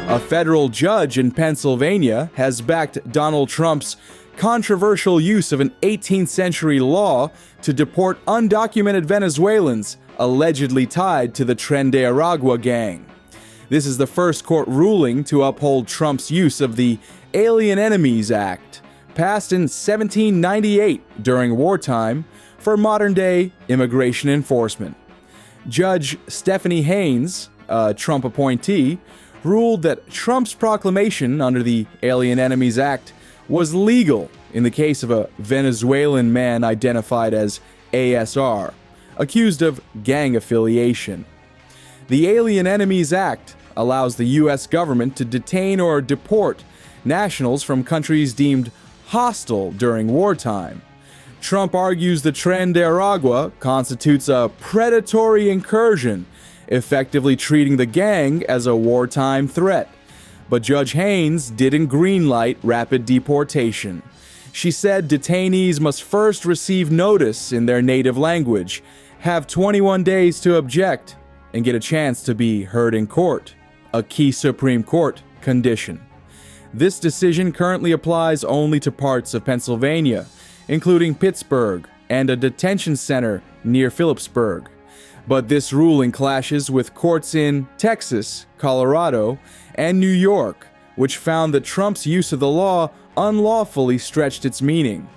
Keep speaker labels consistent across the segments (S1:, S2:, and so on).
S1: A federal judge in Pennsylvania has backed Donald Trump's controversial use of an 18th century law to deport undocumented Venezuelans allegedly tied to the Tren de Aragua gang. This is the first court ruling to uphold Trump's use of the Alien Enemies Act, passed in 1798 during wartime, for modern-day immigration enforcement. Judge Stephanie Haynes, a Trump appointee, ruled that Trump's proclamation under the Alien Enemies Act was legal in the case of a Venezuelan man identified as ASR, accused of gang affiliation. The Alien Enemies Act allows the U.S. government to detain or deport nationals from countries deemed hostile during wartime. Trump argues the Tren de Aragua constitutes a predatory incursion, effectively treating the gang as a wartime threat. But Judge Haynes didn't greenlight rapid deportation. She said detainees must first receive notice in their native language, have 21 days to object, and get a chance to be heard in court, a key Supreme Court condition. This decision currently applies only to parts of Pennsylvania, including Pittsburgh and a detention center near Phillipsburg. But this ruling clashes with courts in Texas, Colorado, and New York, which found that Trump's use of the law unlawfully stretched its meaning.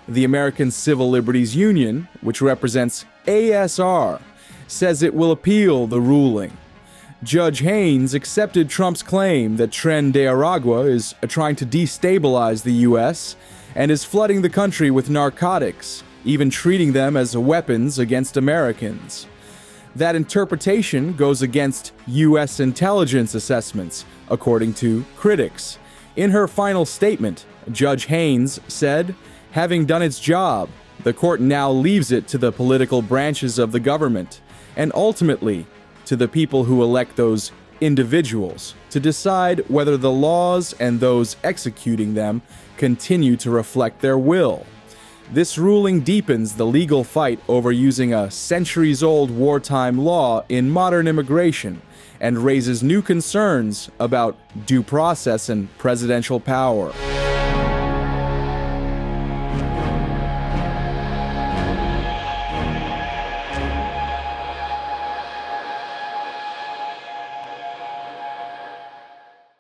S1: The American Civil Liberties Union, which represents ASR, says it will appeal the ruling. Judge Haynes accepted Trump's claim that Tren de Aragua is trying to destabilize the U.S. and is flooding the country with narcotics, even treating them as weapons against Americans. That interpretation goes against U.S. intelligence assessments, according to critics. In her final statement, Judge Haynes said, "Having done its job, the court now leaves it to the political branches of the government, and ultimately to the people who elect those individuals, to decide whether the laws and those executing them continue to reflect their will." This ruling deepens the legal fight over using a centuries-old wartime law in modern immigration and raises new concerns about due process and presidential power.